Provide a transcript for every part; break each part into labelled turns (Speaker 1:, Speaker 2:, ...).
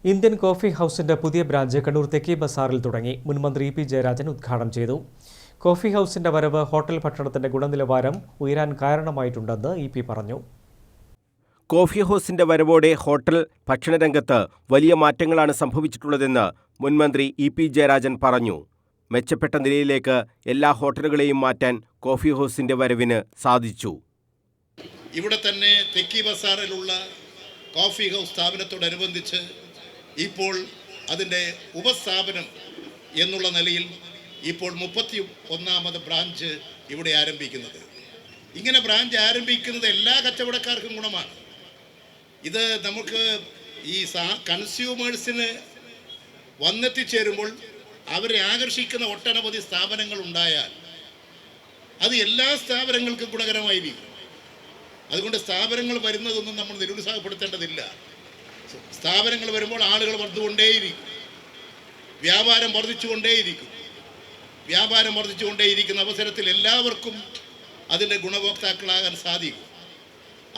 Speaker 1: Indian coffee ഹൗസിന്റെ പുതിയ branch Kannur തെക്കി ബസാറിൽ തുടങ്ങി. മുൻമന്ത്രി പി ജയരാജൻ ഉദ്ഘാടനം ചെയ്തു. കോഫി ഹൗസിന്റെ വരവ് ഹോട്ടൽ ഭക്ഷണത്തിന്റെ ഗുണനിലവാരം ഉയരാൻ കാരണമായിട്ടുണ്ടെന്ന് ഇ.പി. പറഞ്ഞു.
Speaker 2: കോഫി ഹൗസിന്റെ വരവോടെ ഹോട്ടൽ ഭക്ഷണരംഗത്ത് വലിയ മാറ്റങ്ങളാണ് സംഭവിച്ചിട്ടുള്ളതെന്ന് മുൻമന്ത്രി ഇ.പി. ജയരാജൻ പറഞ്ഞു. മെച്ചപ്പെട്ട നിലയിലേക്ക് എല്ലാ ഹോട്ടലുകളെയും മാറ്റാൻ കോഫി ഹൗസിന്റെ വരവിന് സാധിച്ചു.
Speaker 3: ഇവിടെ തന്നെ തെക്കി ബസാറിലുള്ള കോഫി ഹൗസ് സ്ഥാപനത്തോടനുബന്ധിച്ച് ഇപ്പോൾ അതിൻ്റെ ഉപസ്ഥാപനം എന്നുള്ള നിലയിൽ ഇപ്പോൾ 31ാമത് ബ്രാഞ്ച് ഇവിടെ ആരംഭിക്കുന്നത്. ഇങ്ങനെ ബ്രാഞ്ച് ആരംഭിക്കുന്നത് എല്ലാ കച്ചവടക്കാർക്കും ഗുണമാണ്. ഇത് നമുക്ക് ഈ കൺസ്യൂമേഴ്സിന് വന്നെത്തിച്ചേരുമ്പോൾ അവരെ ആകർഷിക്കുന്ന ഒട്ടനവധി സ്ഥാപനങ്ങൾ ഉണ്ടായാൽ അത് എല്ലാ സ്ഥാപനങ്ങൾക്കും ഗുണകരമായിരിക്കും. അതുകൊണ്ട് സ്ഥാപനങ്ങൾ വരുന്നതൊന്നും നമ്മൾ നിരുത്സാഹപ്പെടുത്തേണ്ടതില്ല. സ്ഥാപനങ്ങൾ വരുമ്പോൾ ആളുകൾ വർദ്ധിച്ചുകൊണ്ടേയിരിക്കും, വ്യാപാരം വർദ്ധിച്ചുകൊണ്ടേയിരിക്കുന്ന അവസരത്തിൽ എല്ലാവർക്കും അതിൻ്റെ ഗുണഭോക്താക്കളാകാൻ സാധിക്കും.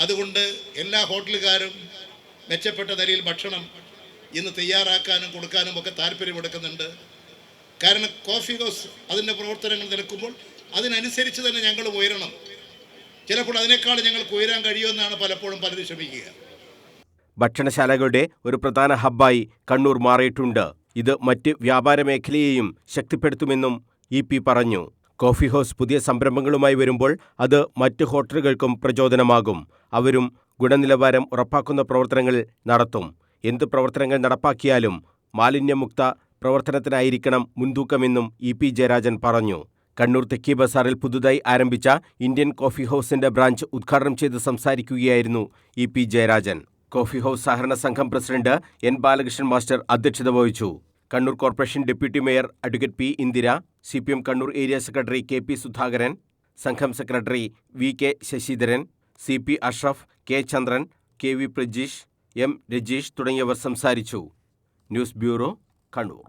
Speaker 3: അതുകൊണ്ട് എല്ലാ ഹോട്ടലുകാരും മെച്ചപ്പെട്ട നിലയിൽ ഭക്ഷണം ഇന്ന് തയ്യാറാക്കാനും കൊടുക്കാനും ഒക്കെ താല്പര്യമെടുക്കുന്നുണ്ട്. കാരണം കോഫി ഹൗസ് അതിൻ്റെ പ്രവർത്തനങ്ങൾ നിൽക്കുമ്പോൾ അതിനനുസരിച്ച് തന്നെ ഞങ്ങൾ ഉയരണം. ചിലപ്പോൾ അതിനേക്കാൾ ഞങ്ങൾക്ക് ഉയരാൻ കഴിയുമെന്നാണ് പലപ്പോഴും പലരും ശ്രമിക്കുക.
Speaker 2: ഭക്ഷണശാലകളുടെ ഒരു പ്രധാന ഹബ്ബായി കണ്ണൂർ മാറിയിട്ടുണ്ട്. ഇത് മറ്റ് വ്യാപാര മേഖലയെയും ശക്തിപ്പെടുത്തുമെന്നും ഇ.പി. പറഞ്ഞു. കോഫി ഹൗസ് പുതിയ സംരംഭങ്ങളുമായി വരുമ്പോൾ അത് മറ്റ് ഹോട്ടലുകൾക്കും പ്രചോദനമാകും. അവരും ഗുണനിലവാരം ഉറപ്പാക്കുന്ന പ്രവർത്തനങ്ങൾ നടത്തും. എന്ത് പ്രവർത്തനങ്ങൾ നടപ്പാക്കിയാലും മാലിന്യമുക്ത പ്രവർത്തനത്തിനായിരിക്കണം മുൻതൂക്കമെന്നും ഇ.പി. ജയരാജൻ പറഞ്ഞു. കണ്ണൂർ തെക്കി ബസാറിൽ പുതുതായി ആരംഭിച്ച ഇന്ത്യൻ കോഫി ഹൗസിന്റെ ബ്രാഞ്ച് ഉദ്ഘാടനം ചെയ്ത് സംസാരിക്കുകയായിരുന്നു ഇ.പി. ജയരാജൻ. കോഫി ഹൗസ് സഹകരണ സംഘം പ്രസിഡന്റ് എൻ. ബാലകൃഷ്ണൻ മാസ്റ്റർ അധ്യക്ഷത വഹിച്ചു. Kannur corporation deputy mayor advocate P. Indira, CPM Kannur area secretary K P. Sudhakaran, സംഘം secretary V K. Sasidharan, C.P. Ashraf, K. Chandran, K V. Prajeesh, M. Rajeesh തുടങ്ങിയവർ സംസാരിച്ചു. News bureau, Kannur.